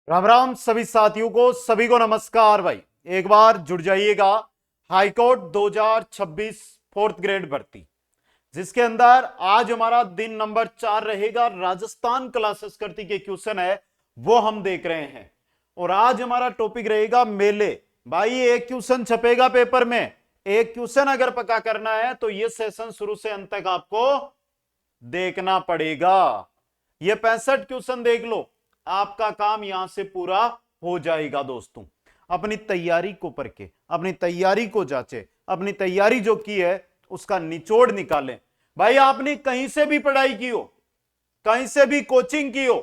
राम राम सभी साथियों को, सभी को नमस्कार। भाई एक बार जुड़ जाइएगा हाईकोर्ट 2026 फोर्थ ग्रेड भर्ती, जिसके अंदर आज हमारा दिन नंबर 4 रहेगा। राजस्थान क्लासेस करती के क्वेश्चन है वो हम देख रहे हैं और आज हमारा टॉपिक रहेगा मेले। भाई एक क्वेश्चन छपेगा पेपर में, एक क्वेश्चन अगर पक्का करना है तो ये सेशन शुरू से अंत तक आपको देखना पड़ेगा। ये 65 क्वेश्चन देख लो, आपका काम यहां से पूरा हो जाएगा। दोस्तों अपनी तैयारी को परखे, अपनी तैयारी को जांचे, अपनी तैयारी जो की है उसका निचोड़ निकालें। भाई आपने कहीं से भी पढ़ाई की हो, कहीं से भी कोचिंग की हो,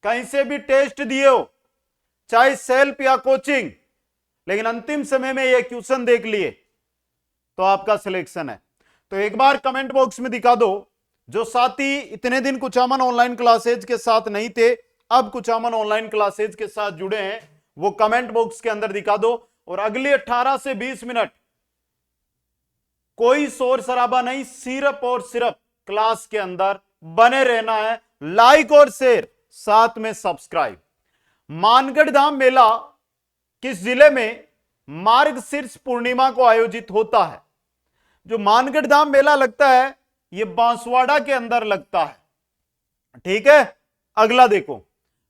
कहीं से भी टेस्ट दिए हो, चाहे सेल्फ या कोचिंग, लेकिन अंतिम समय में यह क्वेश्चन देख लिए तो आपका सिलेक्शन है। तो एक बार कमेंट बॉक्स में दिखा दो, जो साथी इतने दिन कुचामन ऑनलाइन क्लासेज के साथ नहीं थे, अब कुचामन ऑनलाइन क्लासेज के साथ जुड़े हैं, वो कमेंट बॉक्स के अंदर दिखा दो। और अगले 18 से 20 मिनट कोई शोर शराबा नहीं, सिर्फ और सिर्फ क्लास के अंदर बने रहना है। लाइक और शेयर, साथ में सब्सक्राइब। मानगढ़ धाम मेला किस जिले में मार्गशीर्ष पूर्णिमा को आयोजित होता है? जो मानगढ़ धाम मेला लगता है यह बांसवाड़ा के अंदर लगता है, ठीक है। अगला देखो,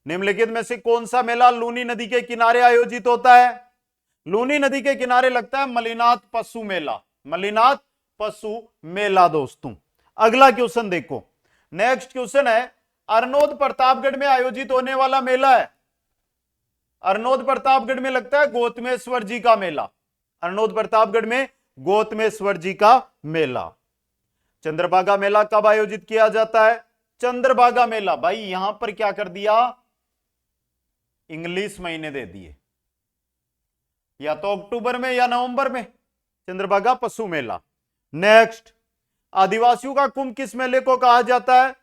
निम्नलिखित में से कौन सा मेला लूनी नदी के किनारे आयोजित होता है? लूनी नदी के किनारे लगता है मलिनाथ पशु मेला, मलिनाथ पशु मेला। दोस्तों अगला क्वेश्चन देखो, नेक्स्ट क्वेश्चन है, अरनोद प्रतापगढ़ में आयोजित होने वाला मेला है। अरनोद प्रतापगढ़ में लगता है गौतमेश्वर जी का मेला, अरनोद प्रतापगढ़ में गौतमेश्वर जी का मेला। चंद्रभागा मेला कब आयोजित किया जाता है? चंद्रभागा मेला, भाई यहां पर क्या कर दिया, इंग्लिश महीने दे दिए, या तो अक्टूबर में या नवंबर में चंद्रभागा पशु मेला। नेक्स्ट, आदिवासियों का कुंभ किस मेले को कहा जाता है?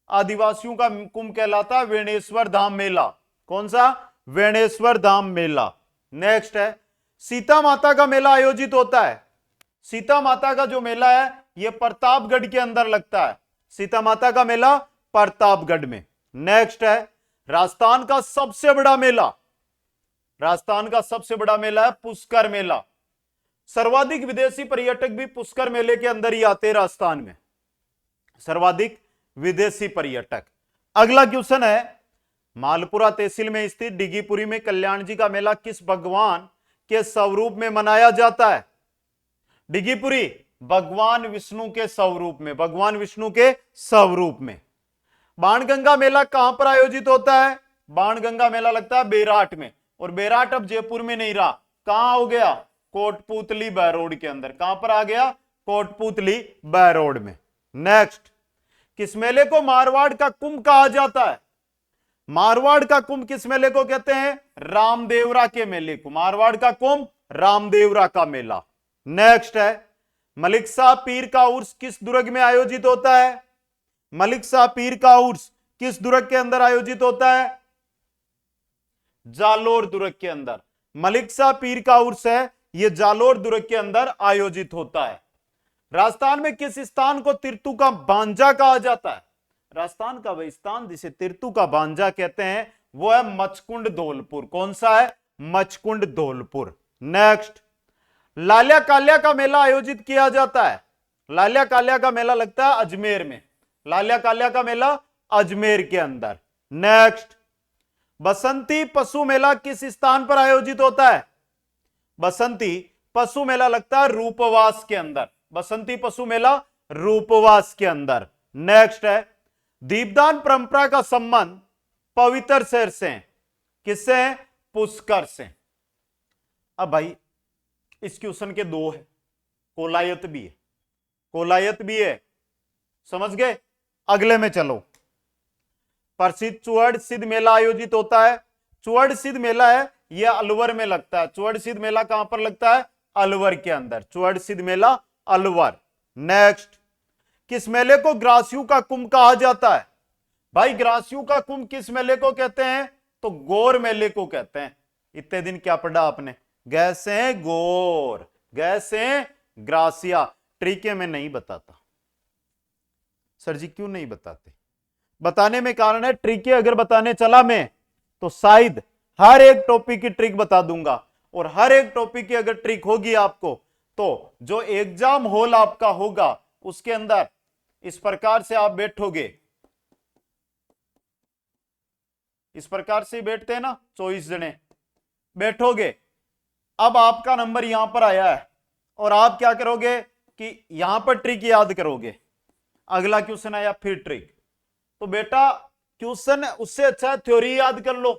आदिवासियों का कुंभ कहलाता है वेणेश्वर धाम मेला। कौन सा? वेणेश्वर धाम मेला। नेक्स्ट है, सीता माता का मेला आयोजित होता है। सीता माता का जो मेला है यह प्रतापगढ़ के अंदर लगता है, सीता माता का मेला प्रतापगढ़ में। नेक्स्ट है, राजस्थान का सबसे बड़ा मेला, राजस्थान का सबसे बड़ा मेला है पुष्कर मेला। सर्वाधिक विदेशी पर्यटक भी पुष्कर मेले के अंदर ही आते हैं राजस्थान में, सर्वाधिक विदेशी पर्यटक। अगला क्वेश्चन है, मालपुरा तहसील में स्थित डिगीपुरी में कल्याण जी का मेला किस भगवान के स्वरूप में मनाया जाता है? डिगीपुरी भगवान विष्णु के स्वरूप में, भगवान विष्णु के स्वरूप में। बाणगंगा मेला कहां पर आयोजित होता है? बाणगंगा मेला लगता है बेराट में, और बेराट अब जयपुर में नहीं रहा, कहां हो गया? कोटपुतली बहरोड के अंदर। कहां पर आ गया? कोटपुतली बहरोड में। नेक्स्ट, किस मेले को मारवाड़ का कुंभ कहा जाता है? मारवाड़ का कुंभ किस मेले को कहते हैं? रामदेवरा के मेले को। मारवाड़ का कुंभ रामदेवरा का मेला। नेक्स्ट है, मलिक शाह पीर का उर्स किस दुर्ग में आयोजित होता है? मलिक शाह पीर का उर्स किस दुर्ग के अंदर आयोजित होता है? जालोर दुर्ग के अंदर। मलिक शाह पीर का उर्स है यह जालोर दुर्ग के अंदर आयोजित होता है। राजस्थान में किस स्थान को तिरतू का बांजा कहा जाता है? राजस्थान का वह स्थान जिसे तिरतू का बांजा कहते हैं वो है मचकुंड धौलपुर। कौन सा है? मचकुंड धौलपुर। नेक्स्ट, लालिया कालिया का मेला आयोजित किया जाता है। लालिया कालिया का मेला लगता है अजमेर में, लालिया कालिया का मेला अजमेर के अंदर। नेक्स्ट, बसंती पशु मेला किस स्थान पर आयोजित होता है? बसंती पशु मेला लगता है रूपवास के अंदर, बसंती पशु मेला रूपवास के अंदर। नेक्स्ट है, दीपदान परंपरा का संबंध पवित्र शहर से है। किससे है? पुष्कर से। अब भाई इस क्वेश्चन के दो है, कोलायत भी है, कोलायत भी है, समझ गए? अगले में चलो, प्रसिद्ध चुहड़ सिद्ध मेला आयोजित होता है। चुहड़ सिद्ध मेला है यह अलवर में लगता है। चुहड़ सिद्ध मेला कहां पर लगता है? अलवर के अंदर। चुहड़ सिद्ध मेला अलवर। नेक्स्ट, किस मेले को ग्रासियों का कुंभ कहा जाता है? भाई ग्रासियों का कुंभ किस मेले को कहते हैं? तो गौर मेले को कहते हैं। इतने दिन क्या पढ़ा आपने? गैसे गौर, गैसे ग्रासिया। ट्रिके में नहीं बताता सर जी, क्यों नहीं बताते? बताने में कारण है, ट्रिके अगर बताने चला मैं तो शायद हर एक टॉपिक की ट्रिक बता दूंगा, और हर एक टॉपिक की अगर ट्रिक होगी आपको, तो जो एग्जाम हॉल आपका होगा उसके अंदर इस प्रकार से आप बैठोगे, इस प्रकार से बैठते हैं ना, 24 जने बैठोगे। अब आपका नंबर यहां पर आया है और आप क्या करोगे कि यहां पर ट्रिक याद करोगे, अगला क्वेश्चन आया फिर ट्रिक। तो बेटा क्वेश्चन उससे अच्छा थ्योरी याद कर लो,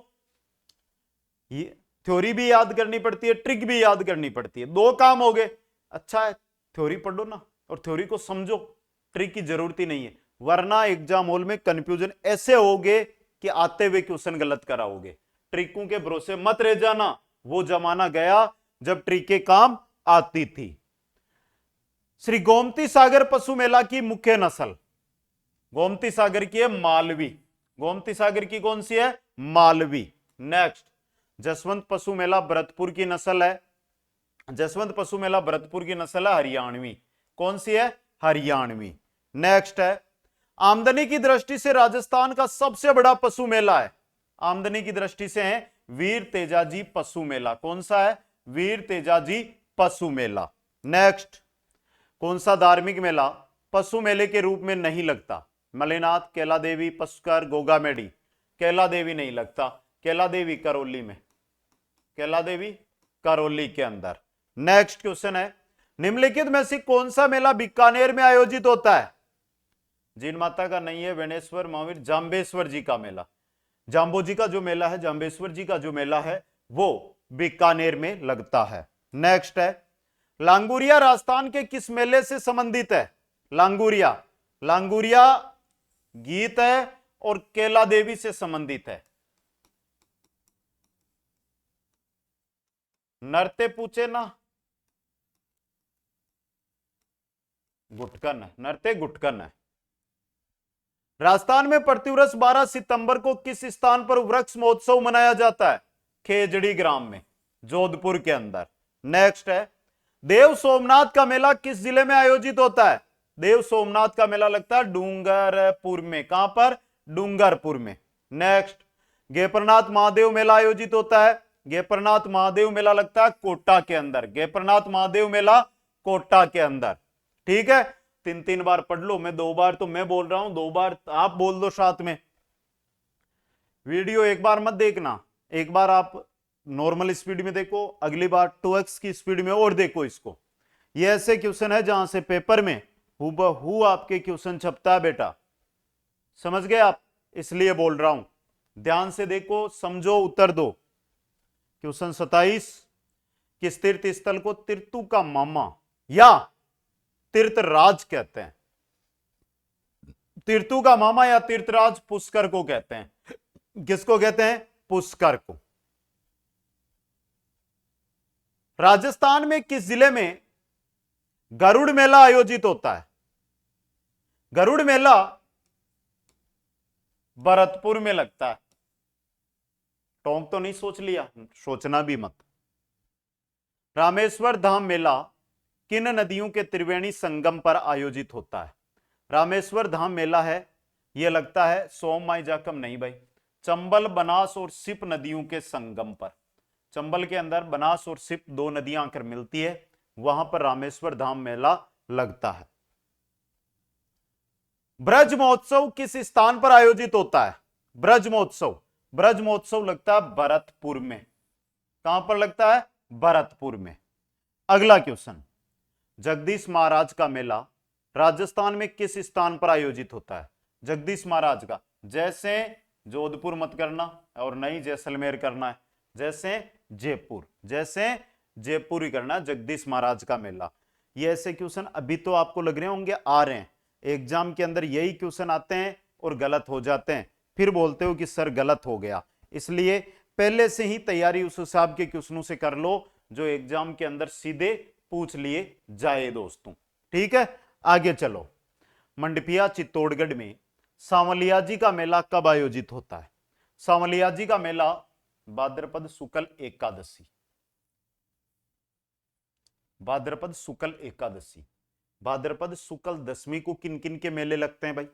ये थ्योरी भी याद करनी पड़ती है, ट्रिक भी याद करनी पड़ती है, दो काम हो गए। अच्छा है थ्योरी पढ़ो ना और थ्योरी को समझो, ट्रिक की जरूरत ही नहीं है, वरना एग्जाम हॉल में कंफ्यूजन ऐसे होगे कि आते हुए क्वेश्चन गलत कराओगे। ट्रिकों के भरोसे मत रह जाना, वो जमाना गया जब ट्रिकें काम आती थी। श्री गोमती सागर पशु मेला की मुख्य नस्ल, गोमती सागर की है मालवी, गोमती सागर की कौन सी है, मालवी। नेक्स्ट, जसवंत पशु मेला भरतपुर की नस्ल है, जसवंत पशु मेला भरतपुर की नस्ल है हरियाणवी, कौन सी है, हरियाणवी। नेक्स्ट है, आमदनी की दृष्टि से राजस्थान का सबसे बड़ा पशु मेला है, आमदनी की दृष्टि से है वीर तेजाजी पशु मेला, कौन सा है, वीर तेजाजी पशु मेला। नेक्स्ट, कौन सा धार्मिक मेला पशु मेले के रूप में नहीं लगता, मलेनाथ, कैला देवी, पशुकर, गोगा मेडी। कैला देवी नहीं लगता, कैला देवी करौली में, कैला देवी करौली के अंदर। नेक्स्ट क्वेश्चन है, निम्नलिखित में से कौन सा मेला बीकानेर में आयोजित होता है, जिन माता का नहीं है, वेणेश्वर महावीर, जांबेश्वर जी का मेला, जाम्बो जी का जो मेला है, जांबेश्वर जी का जो मेला है वो बीकानेर में लगता है। नेक्स्ट है, लांगुरिया राजस्थान के किस मेले से संबंधित है, लांगुरिया, लांगुरिया गीत है और कैला देवी से संबंधित है। नरते पूछे ना, गुटकन है, नरते गुटकन है। राजस्थान में प्रतिवर्ष 12 सितंबर को किस स्थान पर वृक्ष महोत्सव मनाया जाता है, खेजड़ी ग्राम में, जोधपुर के अंदर। नेक्स्ट है, देव सोमनाथ का मेला किस जिले में आयोजित होता है, देव सोमनाथ का मेला लगता है डूंगरपुर में, कहां पर, डूंगरपुर में। नेक्स्ट, गेपरनाथ महादेव मेला आयोजित होता है, गेपरनाथ महादेव मेला लगता है कोटा के अंदर, गेपरनाथ महादेव मेला कोटा के अंदर। ठीक है, तीन तीन बार पढ़ लो, मैं दो बार तो मैं बोल रहा हूं, दो बार आप बोल दो साथ में। वीडियो एक बार मत देखना, एक बार आप नॉर्मल स्पीड में देखो, अगली बार 2x की स्पीड में और देखो इसको। ये ऐसे क्वेश्चन है जहां से पेपर में हूबहू आपके क्वेश्चन छपता है बेटा, समझ गए आप, इसलिए बोल रहा हूं, ध्यान से देखो, समझो, उत्तर दो। क्वेश्चन 27, किस तीर्थ स्थल को तीर्थु का मामा या तीर्थराज कहते हैं, तीर्थु का मामा या तीर्थराज पुष्कर को कहते हैं, किसको कहते हैं, पुष्कर को। राजस्थान में किस जिले में गरुड़ मेला आयोजित होता है, गरुड़ मेला भरतपुर में लगता है। टोंक तो नहीं सोच लिया, सोचना भी मत। रामेश्वर धाम मेला किन नदियों के त्रिवेणी संगम पर आयोजित होता है, रामेश्वर धाम मेला है, यह लगता है सोम माई जाकम नहीं भाई, चंबल, बनास और सिप नदियों के संगम पर, चंबल के अंदर बनास और सिप दो नदियां आकर मिलती है, वहां पर रामेश्वर धाम मेला लगता है। ब्रज महोत्सव किस स्थान पर आयोजित होता है, ब्रज महोत्सव, ब्रज महोत्सव लगता है भरतपुर में, कहां पर लगता है, भरतपुर में। अगला क्वेश्चन, जगदीश महाराज का मेला राजस्थान में किस स्थान पर आयोजित होता है, जगदीश महाराज का, जैसे जोधपुर मत करना और नहीं जैसलमेर करना है, जैसे जयपुर, जैसे जयपुर ही करना, जगदीश महाराज का मेला। ये ऐसे क्वेश्चन अभी तो आपको लग रहे होंगे आ रहे हैं, एग्जाम के अंदर यही क्वेश्चन आते हैं और गलत हो जाते हैं, फिर बोलते हो कि सर गलत हो गया, इसलिए पहले से ही तैयारी उस हिसाब के क्वेश्चनों से कर लो जो एग्जाम के अंदर सीधे पूछ लिए जाए दोस्तों। ठीक है, आगे चलो। मंडपिया चित्तौड़गढ़ में सांवलिया जी का मेला कब आयोजित होता है, सांवलिया जी का मेला भाद्रपद शुक्ल एकादशी, भाद्रपद शुक्ल एकादशी, भाद्रपद शुक्ल दशमी को किन किन के मेले लगते हैं भाई,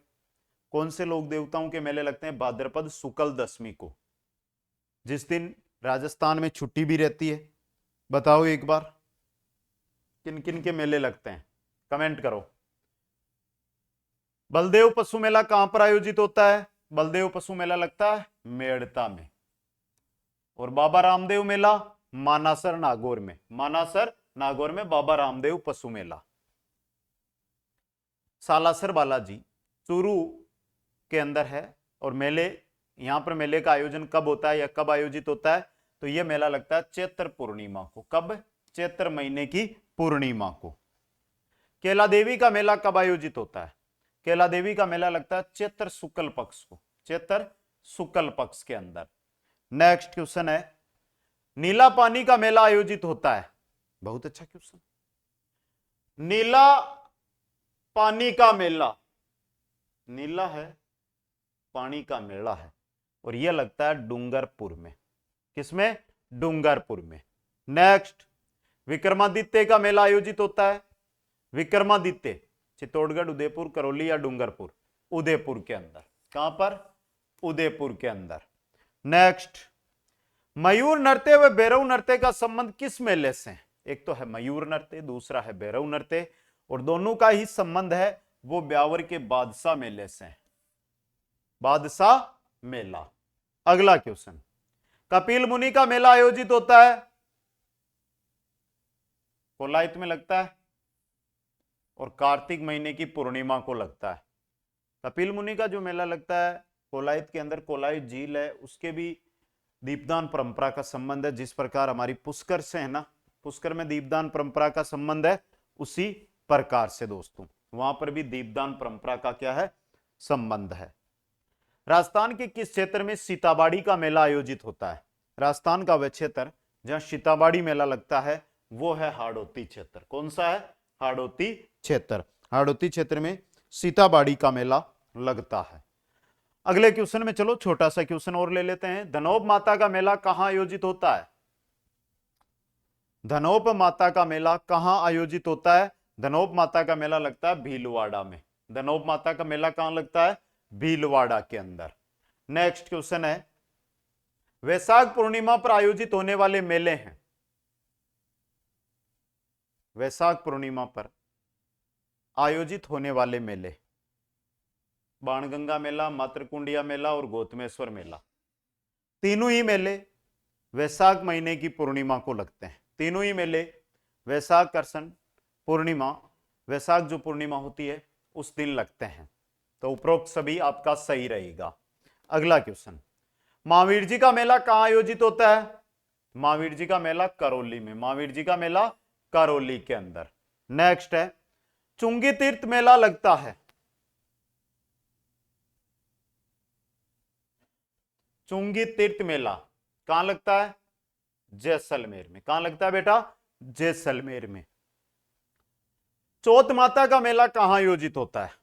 कौन से लोक देवताओं के मेले लगते हैं भाद्रपद शुक्ल दशमी को, जिस दिन राजस्थान में छुट्टी भी रहती है। बताओ एक बार किन किन के मेले लगते हैं, कमेंट करो। बलदेव पशु मेला कहां पर आयोजित होता है? बलदेव पशु मेला लगता है मेड़ता में। और बाबा रामदेव मेला मानासर नागौर में। मानासर नागौर में बाबा रामदेव पशु मेला। सालासर बालाजी चूरू के अंदर है। और मेले, यहां पर मेले का आयोजन कब होता है या कब आयोजित होता है? तो यह मेला लगता है चैत्र पूर्णिमा को। कब? चैत्र महीने की पूर्णिमा को। केला देवी का मेला कब आयोजित होता है? केला देवी का मेला लगता है चैत्र शुक्ल पक्ष को। चैत्र शुक्ल पक्ष के अंदर। नेक्स्ट क्वेश्चन है, नीला पानी का मेला आयोजित होता है। बहुत अच्छा क्वेश्चन। नीला पानी का मेला, नीला है, पानी का मेला है, और यह लगता है डूंगरपुर में। किसमें? डूंगरपुर में। नेक्स्ट, विक्रमादित्य का मेला आयोजित होता है। विक्रमादित्य चित्तौड़गढ़, उदयपुर, करौली या डूंगरपुर? उदयपुर के अंदर। कहां पर? उदयपुर के अंदर। नेक्स्ट, मयूर नृत्य व भैरव नृत्य का संबंध किस मेले से है? एक तो है मयूर नृत्य, दूसरा है भैरव नृत्य, और दोनों का ही संबंध है वो ब्यावर के बादशाह मेले से है। बादशाह मेला। अगला क्वेश्चन, कपिल मुनि का मेला आयोजित होता है, कोलायत में लगता है और कार्तिक महीने की पूर्णिमा को लगता है। कपिल मुनि का जो मेला लगता है कोलायत के अंदर, कोलायत झील है, उसके भी दीपदान परंपरा का संबंध है। जिस प्रकार हमारी पुष्कर से है ना, पुष्कर में दीपदान परंपरा का संबंध है, उसी प्रकार से दोस्तों वहां पर भी दीपदान परंपरा का क्या है? संबंध है। राजस्थान के किस क्षेत्र में सीताबाड़ी का मेला आयोजित होता है? राजस्थान का वह क्षेत्र जहां सीताबाड़ी मेला लगता है वो है हाड़ौती क्षेत्र। कौन सा है? हाड़ौती क्षेत्र। हाड़ौती क्षेत्र में सीताबाड़ी का मेला लगता है। अगले क्वेश्चन में चलो छोटा सा क्वेश्चन और ले लेते हैं। धनोप माता का मेला कहां आयोजित होता है? धनोप माता का मेला कहां आयोजित होता है? धनोप माता का मेला लगता है भीलवाड़ा में। धनोप माता का मेला कहां लगता है? भीलवाड़ा के अंदर। नेक्स्ट क्वेश्चन है, वैशाख पूर्णिमा पर आयोजित होने वाले मेले हैं। वैशाख पूर्णिमा पर आयोजित होने वाले मेले, बाणगंगा मेला, मातृकुंडिया मेला और गौतमेश्वर मेला। तीनों ही मेले वैशाख महीने की पूर्णिमा को लगते हैं। तीनों ही मेले वैशाख कर्षण पूर्णिमा, वैशाख जो पूर्णिमा होती है उस दिन लगते हैं। तो उपरोक्त सभी आपका सही रहेगा। अगला क्वेश्चन, महावीर जी का मेला कहां आयोजित होता है? महावीर जी का मेला करौली में। महावीर जी का मेला करौली के अंदर। नेक्स्ट है, चुंगी तीर्थ मेला लगता है। चुंगी तीर्थ मेला कहां लगता है? जैसलमेर में। कहां लगता है बेटा? जैसलमेर में। चौथ माता का मेला कहां आयोजित होता है?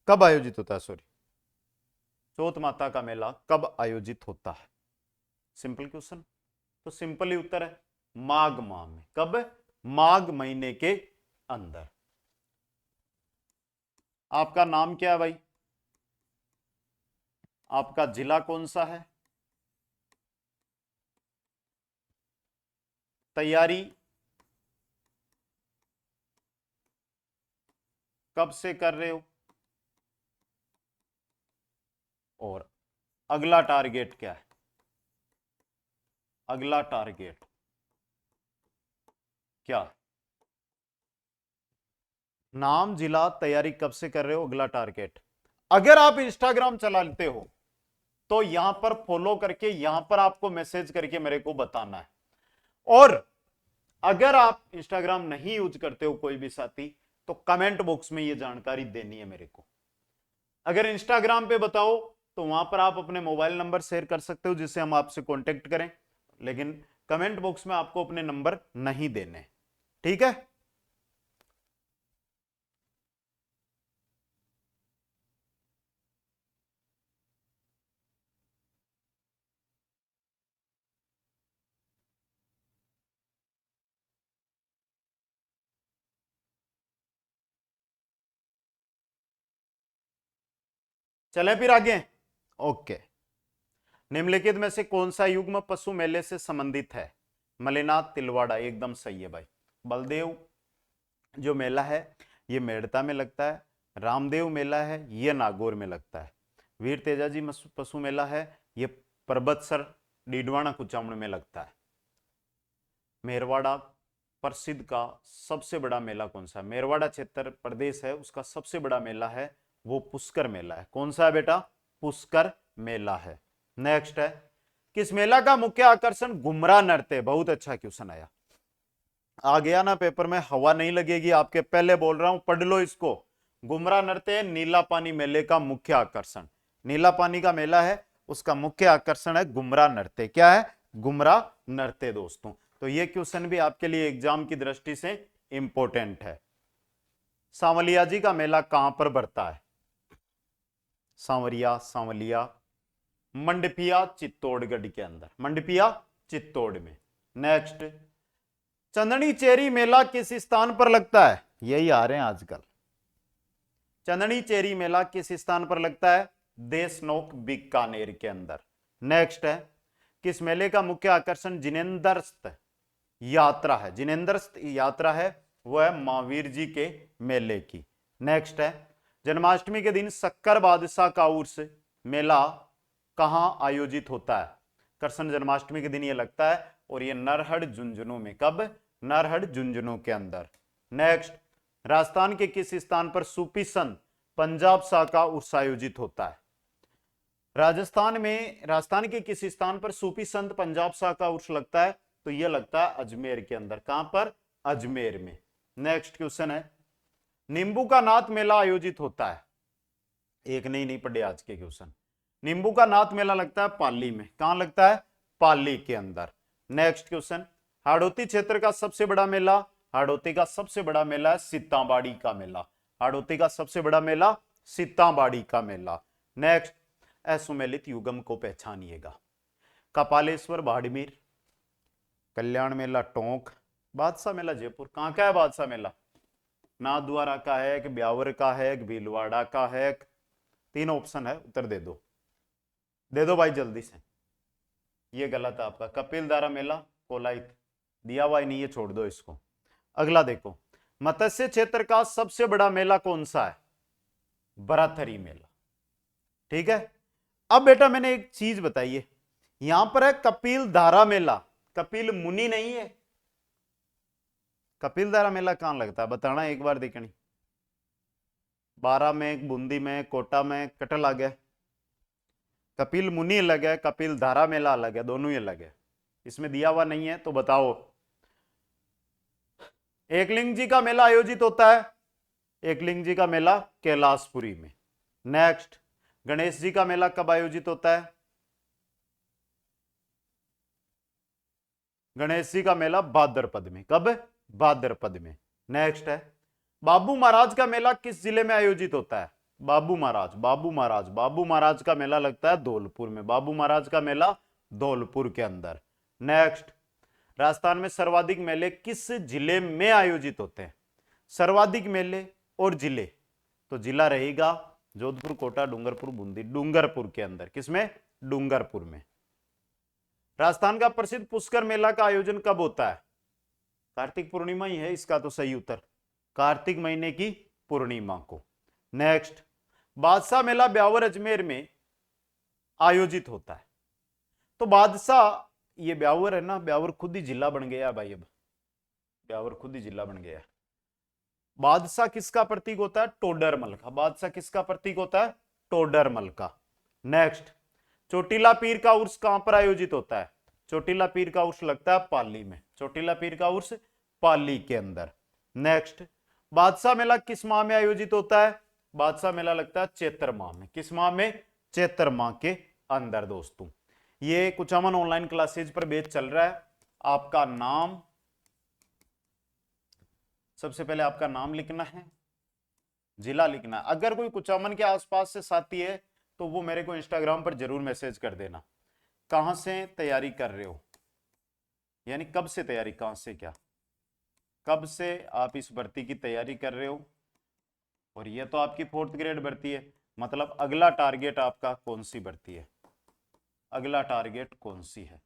कब आयोजित होता है? सॉरी, चौथ माता का मेला कब आयोजित होता है? सिंपल क्वेश्चन, तो सिंपल ही उत्तर है माघ माह में। कब? माघ महीने के अंदर। आपका नाम क्या है भाई? आपका जिला कौन सा है? तैयारी कब से कर रहे हो? और अगला टारगेट क्या है? अगला टारगेट क्या? नाम, जिला, तैयारी कब से कर रहे हो, अगला टारगेट। अगर आप इंस्टाग्राम चलाते हो तो यहां पर फॉलो करके यहां पर आपको मैसेज करके मेरे को बताना है। और अगर आप इंस्टाग्राम नहीं यूज करते हो कोई भी साथी, तो कमेंट बॉक्स में ये जानकारी देनी है मेरे को। अगर इंस्टाग्राम पे बताओ तो वहां पर आप अपने मोबाइल नंबर शेयर कर सकते हो जिससे हम आपसे कांटेक्ट करें, लेकिन कमेंट बॉक्स में आपको अपने नंबर नहीं देने। ठीक है? चले फिर आगे। ओके, निम्नलिखित में से कौन सा युग्म पशु मेले से संबंधित है? मलेनाथ तिलवाड़ा, एकदम सही है भाई। बलदेव जो मेला है ये मेड़ता में लगता है, रामदेव मेला है ये नागौर में लगता है, वीर तेजाजी पशु मेला है ये परबतसर डीडवाना कुचामण में लगता है। मेरवाड़ा प्रसिद्ध का सबसे बड़ा मेला कौन सा है? मेरवाड़ा क्षेत्र प्रदेश है उसका सबसे बड़ा मेला है वो पुष्कर मेला है। कौन सा है बेटा? पुष्कर मेला है। नेक्स्ट है, किस मेला का मुख्य आकर्षण घुमरा नृत्य? बहुत अच्छा क्वेश्चन आया, आ गया ना पेपर में, हवा नहीं लगेगी आपके, पहले बोल रहा हूं पढ़ लो इसको। घुमरा नृत्य नीला पानी मेले का मुख्य आकर्षण, नीला पानी का मेला है उसका मुख्य आकर्षण है घुमरा नृत्य। क्या है? घुमरा नृत्य दोस्तों। तो ये क्वेश्चन भी आपके लिए एग्जाम की दृष्टि से इंपॉर्टेंट है। सांवलिया जी का मेला कहां पर बढ़ता है? सांवलिया मंडपिया चित्तौड़गढ़ के अंदर, मंडपिया चित्तौड़ में। नेक्स्ट, चंदनी चेरी मेला किस स्थान पर लगता है? यही आ रहे हैं आजकल। चंदनी चेरी मेला किस स्थान पर लगता है? देशनोक बीकानेर के अंदर। नेक्स्ट है, किस मेले का मुख्य आकर्षण जिनेंद्रस्थ यात्रा है? जिनेंद्रस्थ यात्रा है वो है महावीर जी के मेले की। नेक्स्ट है, जन्माष्टमी के दिन शक्कर बादशाह का उर्स मेला कहां आयोजित होता है? कृष्ण जन्माष्टमी के दिन ये लगता है और ये नरहड़ झुंझुनू में। कब? नरहड़ झुंझुनू के अंदर। नेक्स्ट, राजस्थान के किस स्थान पर सूफी संत पंजाब शाह का उर्स आयोजित होता है? राजस्थान के किस स्थान पर सूफी संत पंजाब शाह का उर्स लगता है? तो यह लगता है अजमेर के अंदर। कहां पर? अजमेर में। नेक्स्ट क्वेश्चन है, नींबू का नाथ मेला आयोजित होता है? एक नहीं पढ़े आज के क्वेश्चन। नींबू का नाथ मेला लगता है पाली में। कहां लगता है? पाली के अंदर। नेक्स्ट क्वेश्चन, हाड़ौती क्षेत्र का सबसे बड़ा मेला? हाड़ौती का सबसे बड़ा मेला है सीताबाड़ी का मेला। हाड़ौती का सबसे बड़ा मेला सीताबाड़ी का मेला। नेक्स्ट, असुमेलित युगम को पहचानिएगा। कपालेश्वर बाड़मेर, कल्याण मेला टोंक, बादशाह मेला जयपुर। कहां का है बादशाह मेला? नाथद्वारा का है, एक ब्यावर का है, एक भीलवाड़ा का है। तीन ऑप्शन है, उत्तर दे दो भाई जल्दी से। ये गलत है आपका। कपिल धारा मेला कोलाइत दिया हुआ नहीं, ये छोड़ दो इसको। अगला देखो, मत्स्य क्षेत्र का सबसे बड़ा मेला कौन सा है? बराथरी मेला। ठीक है, अब बेटा मैंने एक चीज बताइए, यहां पर है कपिल धारा मेला, कपिल मुनि नहीं है। कपिल धारा मेला कहां लगता है बताना एक बार देखनी। 12 में, बूंदी में, कोटा में, कटल आ गया। कपिल मुनि अलग है, कपिल धारा मेला अलग है, दोनों ही अलग है। इसमें दिया हुआ नहीं है तो बताओ। एकलिंग जी का मेला आयोजित होता है? एकलिंग जी का मेला कैलाशपुरी में। नेक्स्ट, गणेश जी का मेला कब आयोजित होता है? गणेश जी का मेला भाद्रपद में। कब? भाद्रपद में। नेक्स्ट है, बाबू महाराज का मेला किस जिले में आयोजित होता है? बाबू महाराज का मेला लगता है धौलपुर में। बाबू महाराज का मेला धौलपुर के अंदर। नेक्स्ट, राजस्थान में सर्वाधिक मेले किस जिले में आयोजित होते हैं? सर्वाधिक मेले और जिले, तो जिला रहेगा जोधपुर, कोटा, डूंगरपुर, बूंदी। डूंगरपुर के अंदर। किसमें? डूंगरपुर में। राजस्थान का प्रसिद्ध पुष्कर मेला का आयोजन कब होता है? कार्तिक पूर्णिमा ही है इसका तो सही उत्तर, कार्तिक महीने की पूर्णिमा को। नेक्स्ट, बादशाह मेला ब्यावर अजमेर में आयोजित होता है। तो बादशाह, ये ब्यावर है ना, ब्यावर खुद ही जिला बन गया भाई। अब ब्यावर खुद ही जिला बन गया। बादशाह किसका प्रतीक होता है? टोडरमल का। बादशाह किसका प्रतीक होता है? टोडरमल का। नेक्स्ट, चोटीला पीर का उर्स कहां पर आयोजित होता है? चोटीला पीर का उर्स लगता है पाली में। चोटीला पीर का उर्स पाली के अंदर। नेक्स्ट, बादशाह मेला किस माह में आयोजित होता है? बादशाह मेला लगता है चैत्र माह में। किस माह में? चैत्र माह के अंदर दोस्तों। ये कुचामन ऑनलाइन क्लासेज पर बैच चल रहा है। आपका नाम, सबसे पहले आपका नाम लिखना है, जिला लिखना है। अगर कोई कुचामन के आसपास से साथी है तो वो मेरे को इंस्टाग्राम पर जरूर मैसेज कर देना। कहां से तैयारी कर रहे हो, यानी कब से तैयारी, कहां से, क्या कब से आप इस भर्ती की तैयारी कर रहे हो। और ये तो आपकी 4th ग्रेड भर्ती है, मतलब अगला टारगेट आपका कौन सी भर्ती है? अगला टारगेट कौन सी है,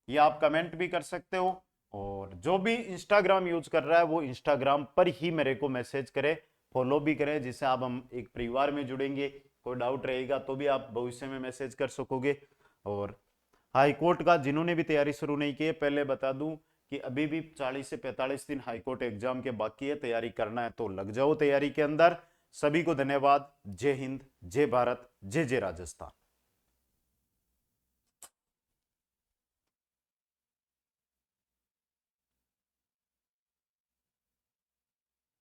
ये आप कमेंट भी कर सकते हो। और जो भी इंस्टाग्राम यूज कर रहा है वो इंस्टाग्राम पर ही मेरे को मैसेज करे, फॉलो भी करें, जिससे आप हम एक परिवार में जुड़ेंगे। कोई डाउट रहेगा तो भी आप भविष्य में मैसेज कर सकोगे। और हाईकोर्ट का जिन्होंने भी तैयारी शुरू नहीं की है, पहले बता दूं कि अभी भी 40 से 45 दिन हाईकोर्ट एग्जाम के बाकी है। तैयारी करना है तो लग जाओ तैयारी के अंदर। सभी को धन्यवाद। जय हिंद, जय भारत, जय जय राजस्थान।